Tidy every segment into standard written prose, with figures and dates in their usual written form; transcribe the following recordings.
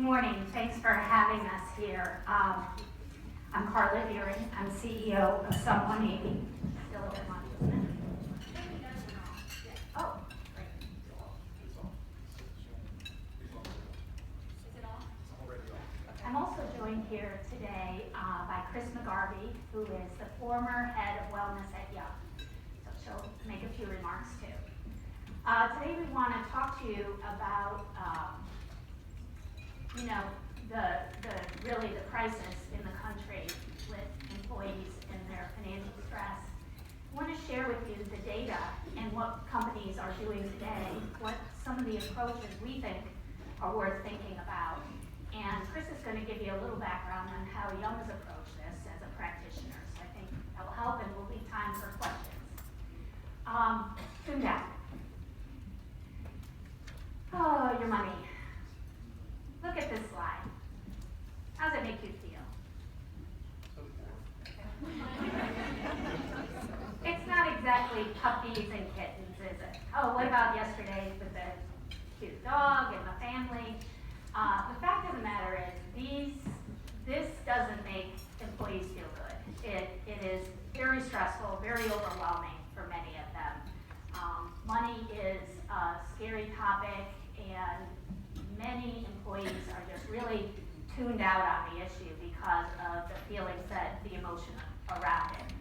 Good morning. Thanks for having us here. I'm Carla Deering. I'm CEO of SUM180. Still over my isn't it? Oh, great. Is it on? I'm also joined here today by Chris McGarvey, who is the former head of wellness at Young. So she'll make a few remarks too. Today we want to talk to you about the crisis in the country with employees and their financial stress. I want to share with you the data and what companies are doing today, what some of the approaches we think are worth thinking about. And Chris is going to give you a little background on how Young has approached this as a practitioner. So I think that will help, and we'll leave time for questions. Zoom down. Oh, your money. Look at this slide. How does it make you feel? It's not exactly puppies and kittens, is it? Oh, what about yesterday with the cute dog and the family? The fact of the matter is, this doesn't make employees feel good. It is very stressful, very overwhelming for many of them. Money is a scary topic, and many employees are just really tuned out on the issue because of the feelings that the emotion around it.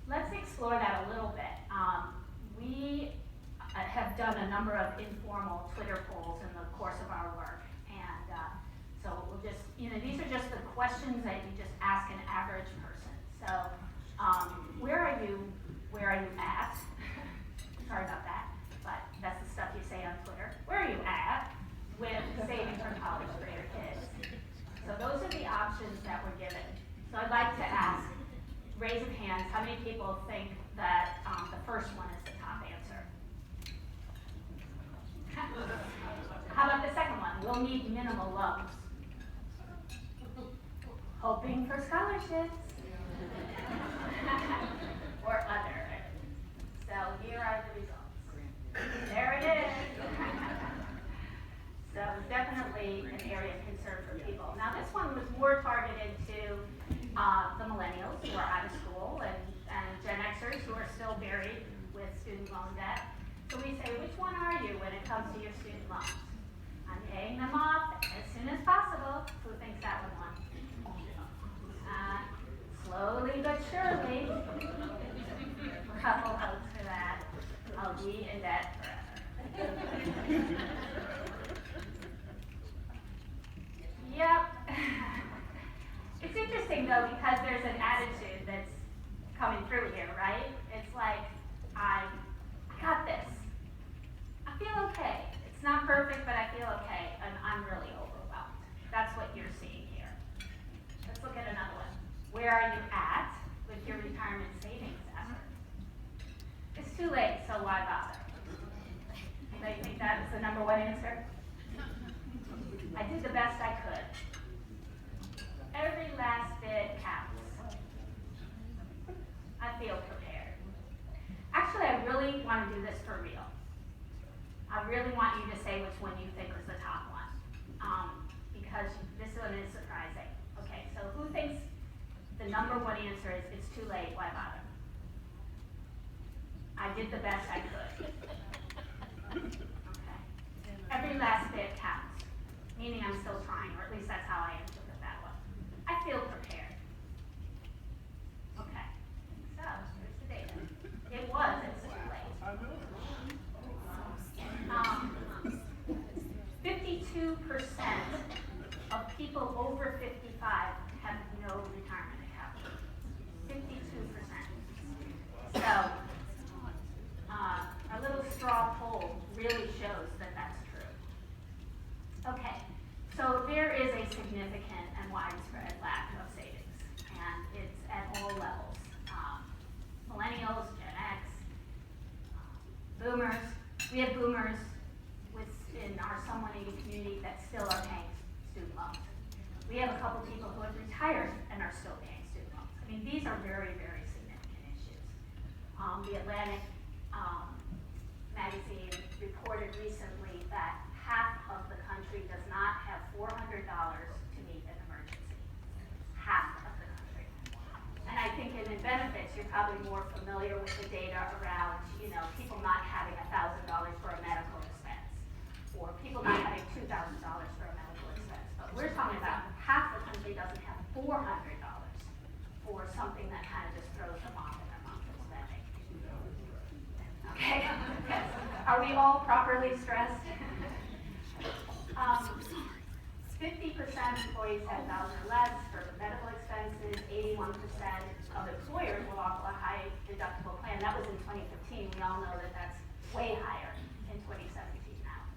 Let's explore that a little bit. We have done a number of informal Twitter polls in the course of our work, and so we'll just, these are just the questions that you just ask an average person. So, where are you at? Sorry about that, but that's the stuff you say on Twitter. Where are you at with saving for college for your kids? So those are the options that we're given. So I'd like to ask, raise of hands, how many people think that the first one is the top answer? How about the second one? We'll need minimal loans. Hoping for scholarships. Or other. So here are the results. There it is. So definitely an area of concern for people. Now this one was more targeted to the millennials who are out of school and Gen Xers who are still buried with student loan debt. So we say, which one are you when it comes to your student loans? I'm paying them off as soon as possible. Who thinks that one won? Slowly but surely. A couple votes for that. I'll be in debt forever. Yep. It's interesting though, because there's an attitude that's coming through here, right? It's like, I got this. I feel okay. It's not perfect, but I feel okay, and I'm really overwhelmed. That's what you're seeing here. Let's look at another one. Where are you at with your retirement savings effort? It's too late, so why bother? Anybody think that is the number one answer? I did the best I could. Every last bit counts. I feel prepared. Actually, I really want to do this for real. I really want you to say which one you think was the top one, because this one is surprising. Okay, so who thinks the number one answer is it's too late, why bother? I did the best I could. Okay. Every last bit counts, meaning I'm still trying, or at least that's how I interpret that one. I feel prepared. Okay, so here's the data. It was, it's too late. 52% of people over 55 have no retirement account. 52%. So, a little straw poll really shows that that's true. Okay, so there is a significant and widespread lack of savings, and it's at all levels. Millennials, Gen X, boomers. We have boomers in our SUM180 community that still are paying student loans. We have a couple people who have retired and are still paying student loans. I mean, these are very, very significant issues. The Atlantic magazine reported recently that half of the country does not to meet an emergency. Half of the country. And I think in benefits, you're probably more familiar with the data around, people not having $1,000 for a medical expense, or people not having $2,000 for a medical expense. But we're talking about half the country doesn't have $400 for something that kind of just throws them off in their monthly spending. Okay? Yes. Are we all properly stressed? 50% of employees have 1,000 or less for medical expenses. 81% of employers will offer a high deductible plan. That was in 2015. We all know that that's way higher in 2017 now,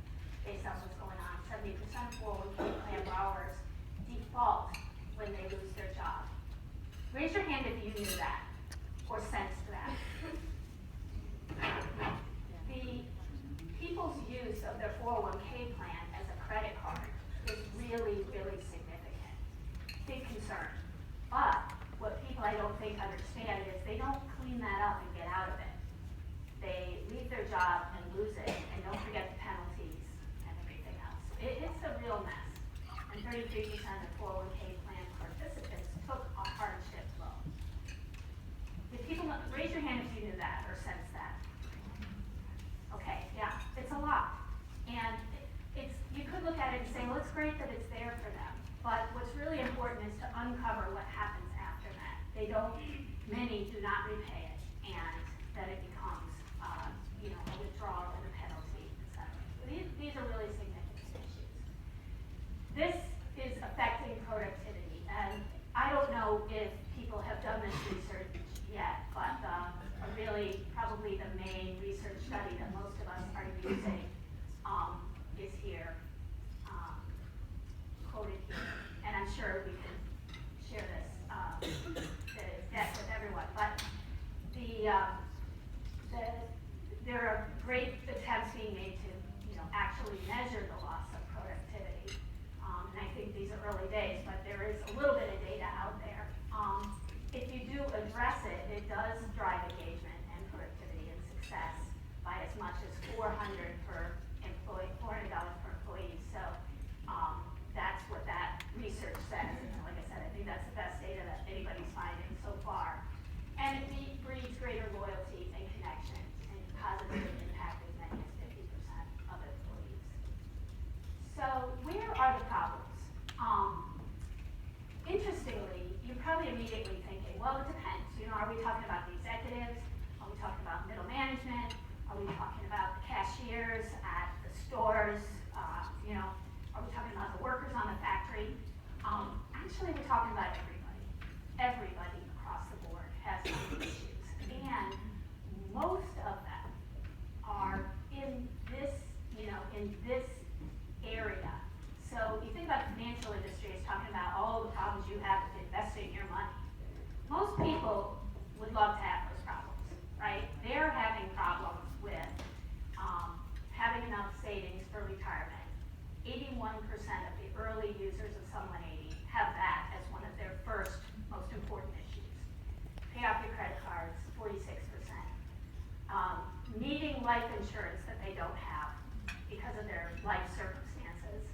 based on what's going on. 70% of 401k plan borrowers default when they lose their job. Raise your hand if you knew that or sensed that. The people's use of their 401k plan as a credit card is really, really significant. Big concern. But what people I don't think understand is they don't clean that up and get out of it. They leave their job and lose it, and don't forget the penalties and everything else. It's a real mess. And 33% of 401k plan participants took a hardship loan. Did people raise your hand if you knew that or sensed that? Okay, yeah, it's a lot. And you could look at it and say, well, it's great that it's there for them. But what's really important is to uncover what happens after that. Many do not repay it, and that it becomes, a withdrawal and a penalty, etc. These are really significant issues. This is affecting productivity, and I don't know if people have done this research yet, but really probably the main research study that most of us are using is here, quoted here, and I'm sure we can share this the deck with everyone. But there are great attempts being made to actually measure the loss of productivity, and I think these are early days, but there is a little bit of data out there. If you do address it, it does drive engagement and productivity and success by as much as $400 per employee. So that's what that research says. And like I said, I think that's the best data that anybody's finding so far. And it breeds greater loyalty and connection and positively impact as many as 50% of employees. So where are the problems? Interestingly, you're probably immediately thinking, well, it depends. Are we talking about the executives? Are we talking about middle management? Are we talking about the cashiers at the stores? Are we talking about the workers on the factory? Actually, we're talking about everybody. Everybody across the board has some issues. And most of them are in this, in this area. So you think about the financial industry, it's talking about all the problems you have with investing your money. Most people would love to have those problems, right? They're having problems with having enough savings for retirement. 81% of the early users of SUM180 have that as one of their first most important issues. Pay off your credit cards, 46%. Needing life insurance that they don't have because of their life circumstances.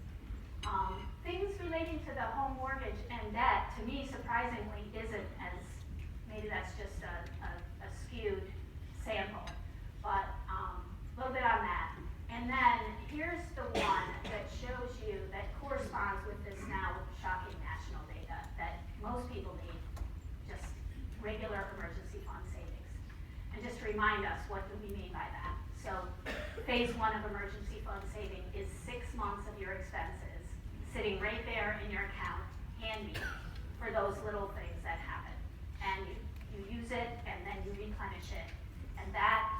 Things relating to the home mortgage and debt, to me, surprisingly, isn't as, maybe that's just a skewed sample, but a little bit on that. And then here's the one that shows you, that corresponds with this now shocking national data, that most people need just regular emergency fund savings. And just to remind us, what do we mean by that? So phase 1 of emergency fund saving is 6 months of your expenses sitting right there in your account, handy, for those little things that happen. And you use it, and then you replenish it. And that,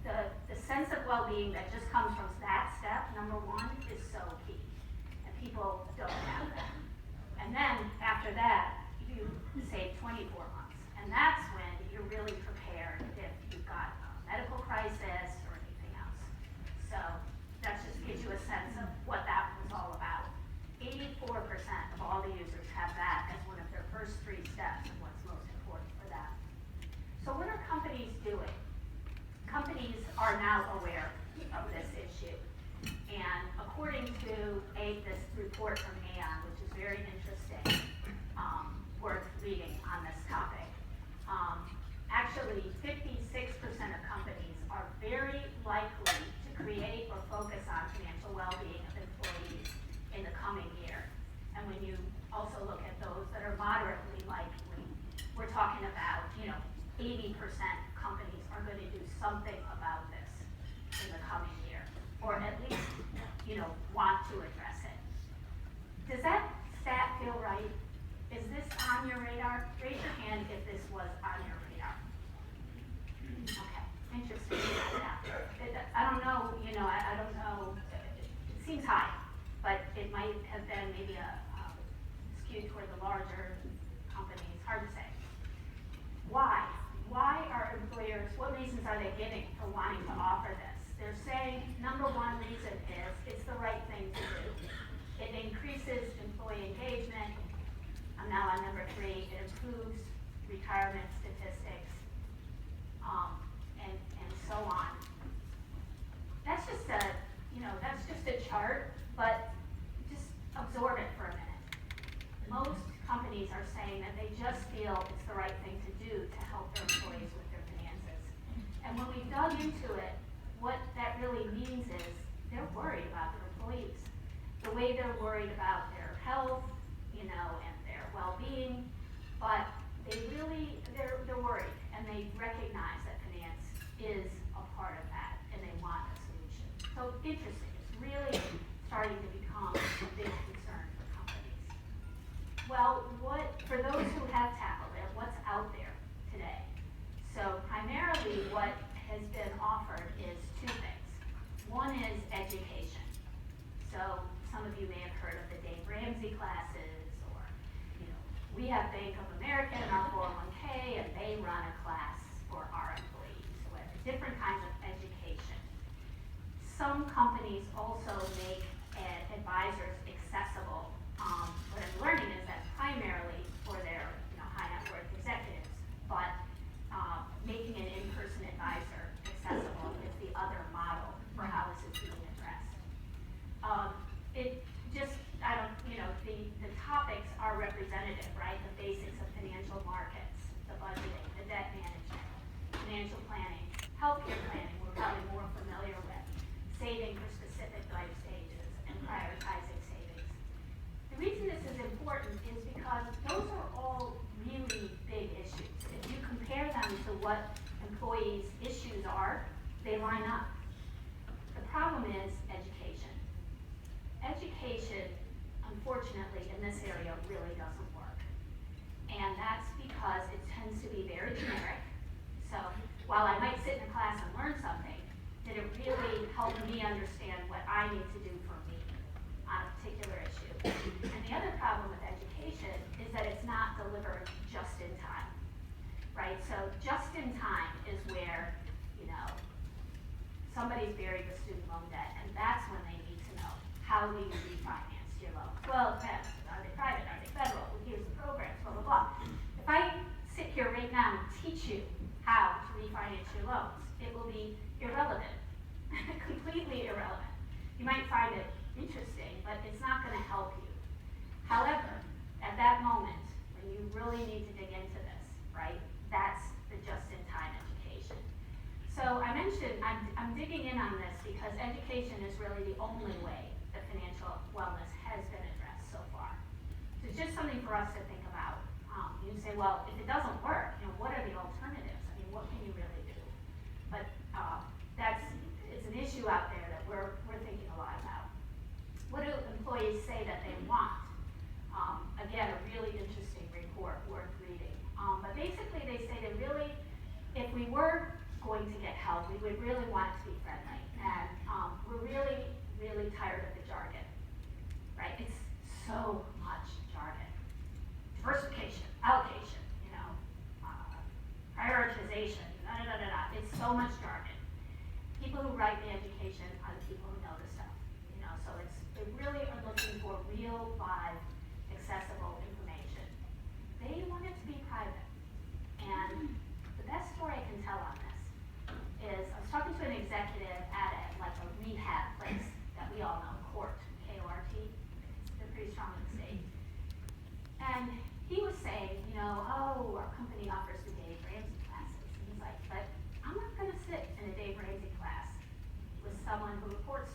the sense of well-being that just comes from that step, number 1, is so key. And people don't have that. And then, after that, you save 24 months. And that's when you're really prepared if you've got a medical crisis or anything else. So that just gives you a sense of what that was all about. 84% of all the users have that as one of their first 3 steps of what's most important for them. So what are companies doing? Companies are now aware of this issue. And according to this report from or focus on financial well-being of employees in the coming year. And when you also look at those that are moderately likely, we're talking about, 80% companies are going to do something about this in the coming year, or at least, want to address it. Does that stat feel right? Is this on your radar? Raise your hand if this was on your radar. Okay, interesting. I don't know, I don't know. It seems high, but it might have been maybe a skewed toward the larger companies. Hard to say. Why? Why are employers, what reasons are they giving for wanting to offer this? They're saying number one reason is it's the right thing to do. It increases employee engagement. I'm now on number three. It improves retirement statistics, and so on. That's just a chart, but just absorb it for a minute. Most companies are saying that they just feel it's the right thing to do to help their employees with their finances. And when we dug into it, what that really means is they're worried about their employees. The way they're worried about their health, and their well-being, but they're worried, and they recognize that finance is a part of that, and they want a solution. So interesting, it's really starting to become a big concern for companies. Well, for those who have tackled it, what's out there today? So primarily what has been offered is two things. One is education. So some of you may have heard of the Dave Ramsey classes, or we have Bank of America in our 401k, and they run a class for our employees, or whatever, different kinds of education. Some companies also make advisors accessible. What I'm learning is that primarily for their high net worth executives, but making an in-person advisor accessible is the other model for how this is being addressed. The topics are representative, right? The basics of financial markets, the budgeting, the debt management, financial planning, healthcare planning, we're probably more familiar with, saving for specific life stages, and prioritizing savings. The reason this is important is because those are all really big issues. If you compare them to what employees' issues are, they line up. The problem is education. Education, unfortunately, in this area really doesn't work. And that's because it tends to be very generic. So while I might sit in a class and learn something, did it really help me understand what I need to do for me on a particular issue? And the other problem with education is that it's not delivered just in time, right? So just in time is where, somebody's buried with student loan debt, and that's when they need to know, how do you refinance your loans? Well, it depends. Are they private? Are they federal? Well, here's the programs, blah, blah, blah. If I sit here right now and teach you how to refinance your loans, it will be irrelevant, completely irrelevant. You might find it interesting, but it's not going to help you. However, at that moment, when you really need to dig into this, right, that's the just-in-time education. So I mentioned, I'm digging in on this because education is really the only way that financial wellness has been addressed so far. So it's just something for us to think about. You say, well, if it doesn't work, what are the alternatives? I mean, what can you really do? But it's an issue out there that we're thinking a lot about. What do employees say that they want? Again, a really interesting report worth reading. But basically they say they really, if we were going to get help, we would really want it to be friendly. And we're really, really tired of the jargon, right? It's so much jargon. Diversification, allocation, prioritization, It's so much jargon. People who write the education are the people who know this stuff, so they really are looking for real, live, accessible information. They want it to be private. And the best story I can tell on this is I was talking to an executive at a rehab place that we all know, Court, K-O-R-T. They're pretty strong in the state. And he was saying, our company offers the Dave Ramsey classes. And he's like, but I'm not going to sit in a Dave Ramsey class with someone who reports to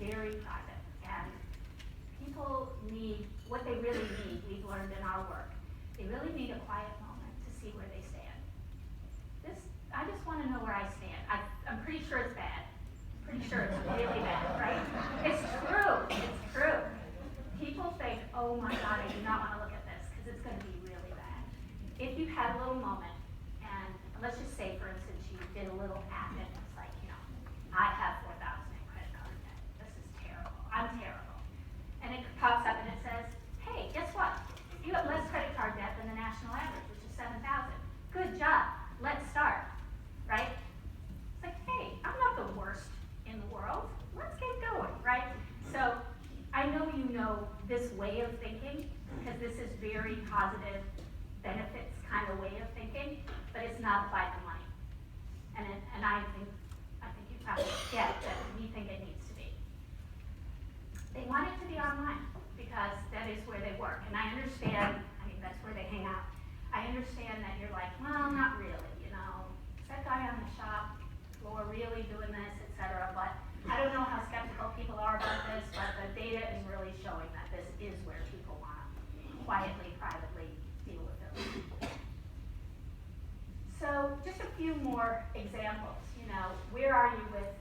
very private. And people need, what they really need, we've learned in our work, they really need a quiet moment to see where they stand. I just want to know where I stand. I'm pretty sure it's bad. Pretty sure it's really bad, right? It's true. It's true. People think, oh my God, I do not want to look at this because it's going to be really bad. If you had a little moment, and let's just say, for instance, you did a little app and it's like, I have 4,000 in credit card debt. This is terrible. I'm terrible. And it pops up and it says, hey, guess what? You have less credit card debt than the national average, which is 7,000. Good job. Let's start. Right? It's like, hey, I'm not the worst in the world. Let's get going, right? So I know you know this way of thinking, because this is very positive benefits kind of way of thinking, but it's not applied to money. And I think you probably get that we think it needs to be. They want it to be online because that is where they work. And I understand, that's where they hang out. I understand that you're like, well, not really, that guy on the shop floor really doing this, etc. But I don't know how skeptical people are about this, but the data is really showing that this is where people want to quietly, privately deal with it. So just a few more examples. Where are you with,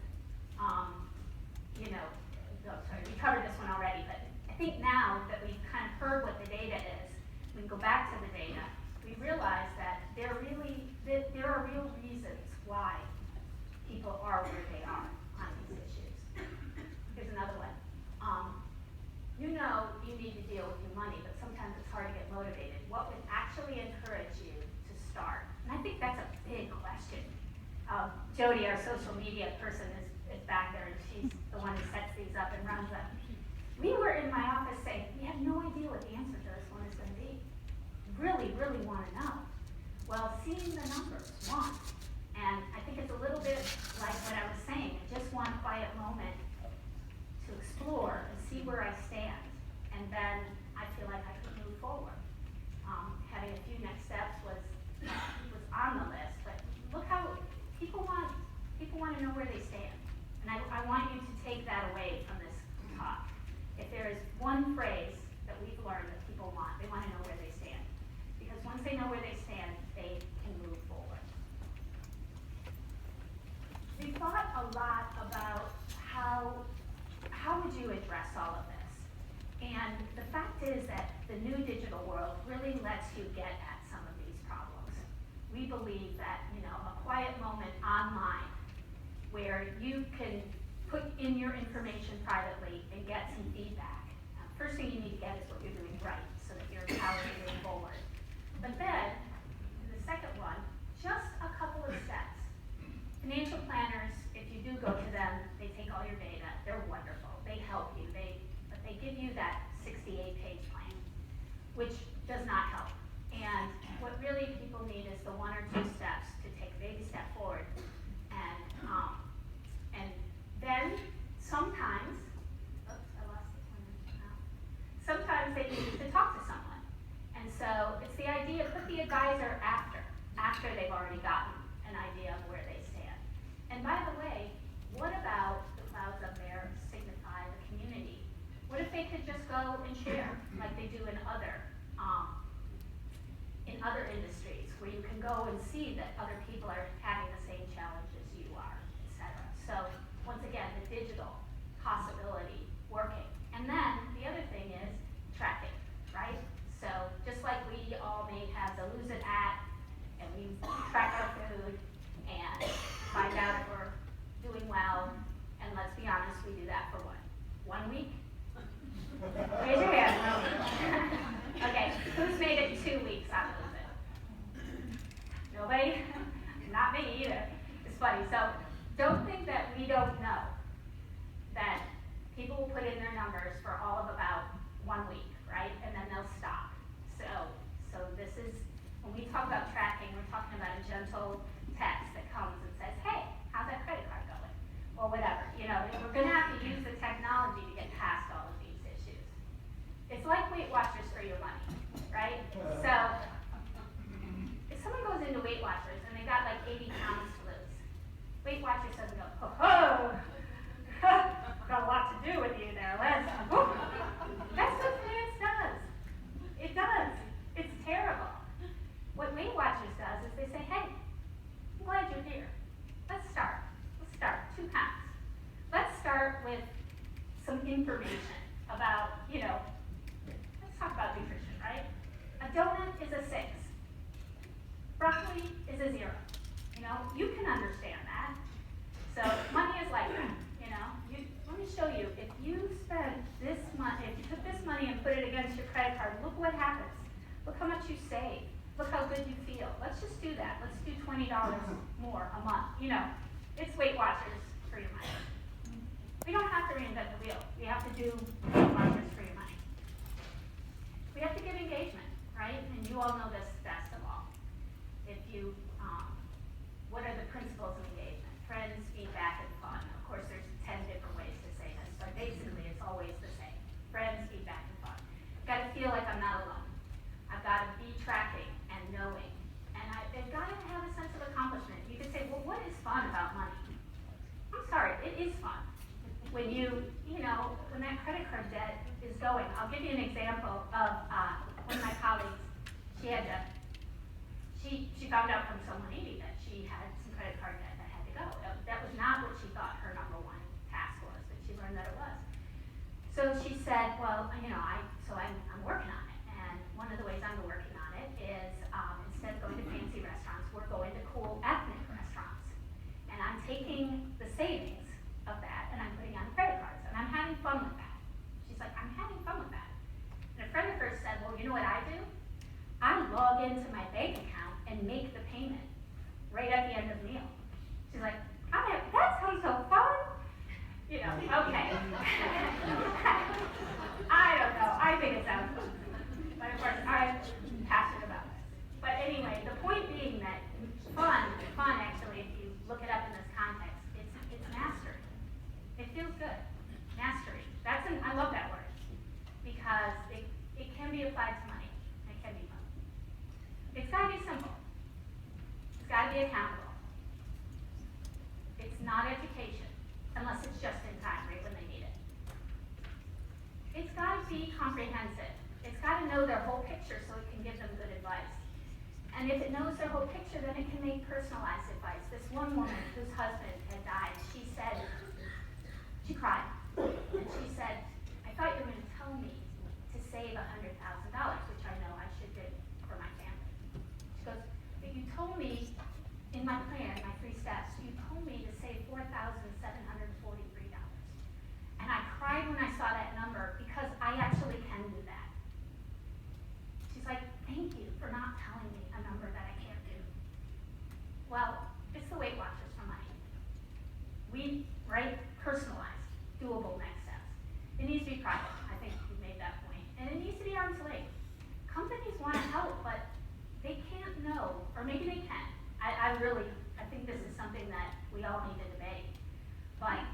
we covered this one already, but I think now that we've kind of heard what the data is, we can go back to the data. We realize that there are real reasons why people are where they are on these issues. Here's another one. You need to deal with your money, but sometimes it's hard to get motivated. What would actually encourage you to start? And I think that's a big question. Jody, our social media person, is back there, and she's the one who sets these up and runs them. We were in my office saying, we have no idea what the answer to this one is going to be. Really, really want to know. Well, seeing the numbers, one. And I think it's a little bit like what I was saying. I just want a quiet moment to explore and see where I stand. And then I feel like I can move forward. Having a few next steps was on the list, but look how people want to know where they stand. And I want you to take that away from this talk. If there is one phrase that we've learned that people want, they want to know where they stand. Because once they know where they stand, they can move forward. We thought a lot about how would you address all of this? And the fact is that the new digital world really lets you get at some of these problems. We believe that, a quiet moment online where you can put in your information privately and get some feedback. First thing you need to get is what you're doing right so that you're empowered to move forward. But then, the second one, just a couple of steps. Financial planners, if you do go to them, they take all your data. They're wonderful. They help you. But they give you that 68-page plan, which does not help. And what really people need is the one or two steps to take a baby step forward. And then sometimes, sometimes they need to talk to someone. And so it's the idea, put the advisor after they've already gotten an idea of where they stand. And by the way, what about the clouds up there signify the community? What if they could just go and share like they do in other industries, where you can go and see that other people are having the same challenges you are, etc. So once again, the digital possibility working. And then the other thing is tracking, right? So just like we all may have the Lose It at, and we track our food and find out if we're doing well, and let's be honest, we do that for what? 1 week? Raise your hand. Okay, who's made it 2 weeks on Lose It? Nobody? Not me either. It's funny. So don't think that we don't know that people will put in their numbers for all of about 1 week, right? And then they'll stop. So this is, when we talk about tracking, we're talking about a gentle text that comes and says, hey, how's that credit card going? Or whatever. We're going to have to use the technology to get past all of these issues. It's like Weight Watchers for your money, right? So if someone goes into Weight Watchers and they got like 80 pounds to lose, Weight Watchers doesn't go, oh, got a lot to do some information about, let's talk about nutrition, right? A donut is a 6. Broccoli is a 0. You can understand that. So money is like that, let me show you. If you spend this money, if you took this money and put it against your credit card, look what happens. Look how much you save. Look how good you feel. Let's just do that. Let's do $20 more a month. It's Weight Watchers for your money. We don't have to reinvent the wheel. We have to do Weight Watchers for your money. We have to give engagement, right? And you all know this best of all. If you, what are the principles of engagement? Friends, feedback, and fun. Of course, there's 10 different ways to say this, but basically it's always the same. Friends, feedback, and fun. I've got to feel like I'm not alone. I've got to be tracking and knowing. And I've got to have a sense of accomplishment. You could say, well, what is fun about money? I'm sorry, it is fun. When when that credit card debt is going. I'll give you an example of one of my colleagues. She found out from SUM180 that she had some credit card debt that had to go. That was not what she thought her number one task was, but she learned that it was. So she said, well, I'm working on it. And one of the ways I'm working on it is instead of going to fancy restaurants, we're going to cool ethnic restaurants. And I'm taking the savings of that and I'm putting on credit cards and I'm having fun with that. She's like, I'm having fun with that. And a friend of hers said, well, you know what I do? I log into my bank account and make the payment right at the end of the meal. She's like, that sounds so fun. Okay. I don't know. I think it sounds fun. But of course, I'm passionate about this. But anyway, the point being that fun actually, if you look it up in this context, it's mastery. It feels good. Mastery. I love that word because it can be applied to money. It can be fun. It's got to be simple. It's got to be accountable. It's not education unless it's just in time, right when they need it. It's got to be comprehensive. It's got to know their whole picture so it can give them good advice. And if it knows their whole picture, then it can make personalized advice. This one woman whose husband had died, she cried. And she said, I thought you were going to tell me to save $100,000, which I know I should do for my family. She goes, but you told me in my plan, my 3 steps, you told me to save $4,743. And I cried when I saw that number because I actually can do that. She's like, thank you for not telling me a number that I can't do. Well, it's the Weight Watchers for money. We, personalized, doable next steps. It needs to be private. I think you made that point. And it needs to be arm's length. Companies want to help, but they can't know, or maybe they can. I think this is something that we all need to debate. But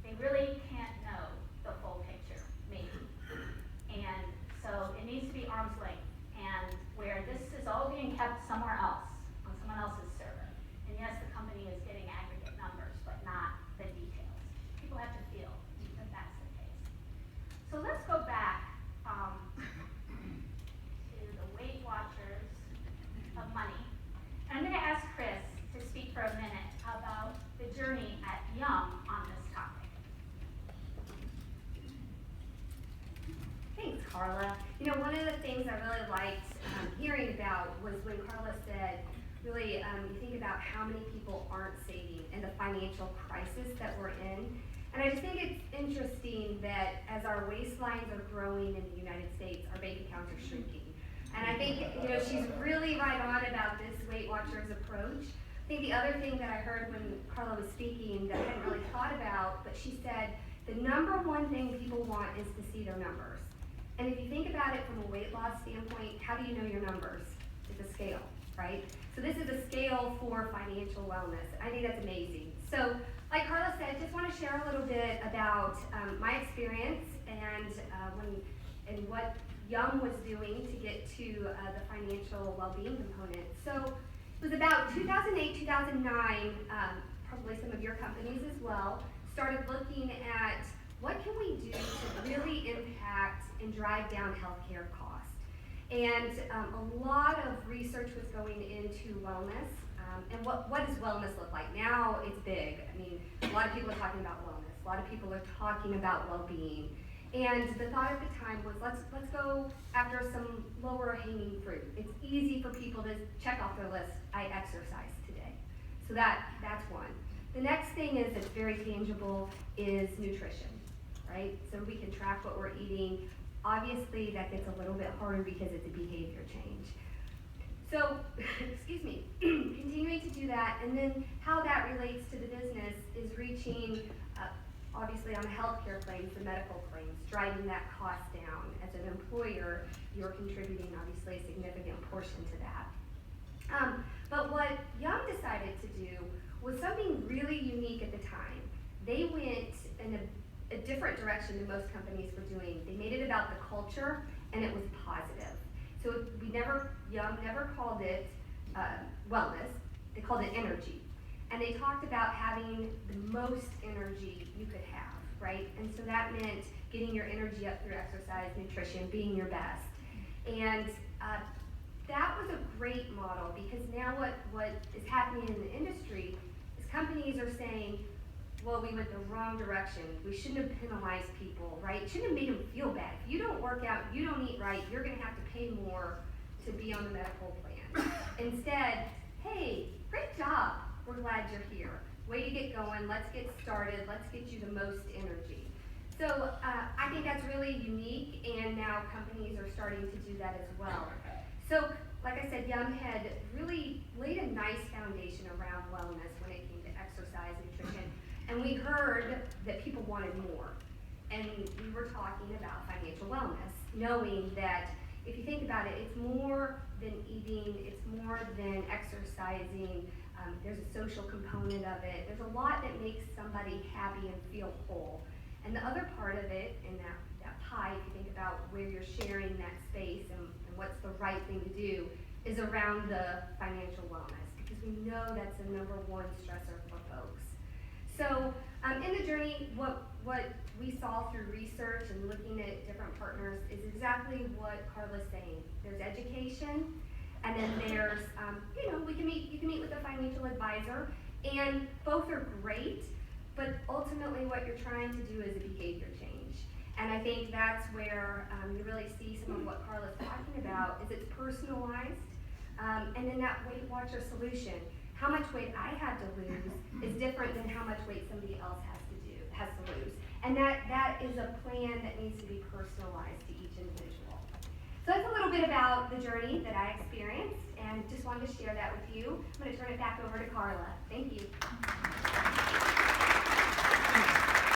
they really can't know the full picture, maybe. And so it needs to be arm's length, and where this is all being kept somewhere else, on someone else's server. And yes, the company is getting aggregate numbers, but not the details. People have to feel that that's the case. So let's go back to the Weight Watchers of money. And I'm going to ask Chris to speak for a minute about the journey at Young on this topic. Thanks, Carla. One of the things I really liked hearing about was when Carla said, really, you think about how many people aren't saving and the financial crisis that we're in. And I just think it's interesting that as our waistlines are growing in the United States, our bank accounts are shrinking. And I think, she's really right on about this Weight Watchers approach. I think the other thing that I heard when Carla was speaking that I hadn't really thought about, but she said, the number one thing people want is to see their numbers. And if you think about it from a weight loss standpoint, how do you know your numbers? It's a scale, right? So this is a scale for financial wellness. I think that's amazing. So like Carla said, just want to share a little bit about my experience and what Young was doing to get to the financial well-being component. So it was about 2008, 2009, probably some of your companies as well, started looking at what can we do to really impact and drive down healthcare costs. And a lot of research was going into wellness. And what does wellness look like? Now it's big. I mean, a lot of people are talking about wellness. A lot of people are talking about well-being. And the thought at the time was, let's go after some lower hanging fruit. It's easy for people to check off their list, I exercise today. So that's one. The next thing is that's very tangible is nutrition, right? So we can track what we're eating. Obviously that gets a little bit harder because it's a behavior change. So, excuse me, continuing to do that, and then how that relates to the business is reaching, obviously on the healthcare claims, the medical claims, driving that cost down. As an employer, you're contributing obviously a significant portion to that. But what Young decided to do was something really unique at the time. They went in a different direction than most companies were doing. They made it about the culture, and it was positive. So Young never called it wellness, they called it energy. And they talked about having the most energy you could have, right? And so that meant getting your energy up through exercise, nutrition, being your best. And that was a great model, because now what is happening in the industry is companies are saying, well, we went the wrong direction. We shouldn't have penalized people, right? Shouldn't have made them feel bad. If you don't work out, you don't eat right, you're gonna have to pay more to be on the medical plan. Instead, hey, great job. We're glad you're here. Way to get going, let's get started, let's get you the most energy. So I think that's really unique, and now companies are starting to do that as well. So, like I said, Young had really laid a nice foundation around wellness when it came to exercise, nutrition, and we heard that people wanted more. And we were talking about financial wellness, knowing that if you think about it, it's more than eating, it's more than exercising. There's a social component of it. There's a lot that makes somebody happy and feel whole. And the other part of it, in that pie, if you think about where you're sharing that space and what's the right thing to do, is around the financial wellness, because we know that's the number one stressor for folks. So in the journey, what we saw through research and looking at different partners is exactly what Carla's saying. There's education, and then there's, you can meet with a financial advisor, and both are great, but ultimately what you're trying to do is a behavior change. And I think that's where you really see some of what Carla's talking about, is it's personalized, and then that Weight Watcher solution. How much weight I have to lose is different than how much weight somebody else has to lose. And that is a plan that needs to be personalized to each individual. So that's a little bit about the journey that I experienced, and just wanted to share that with you. I'm going to turn it back over to Carla. Thank you.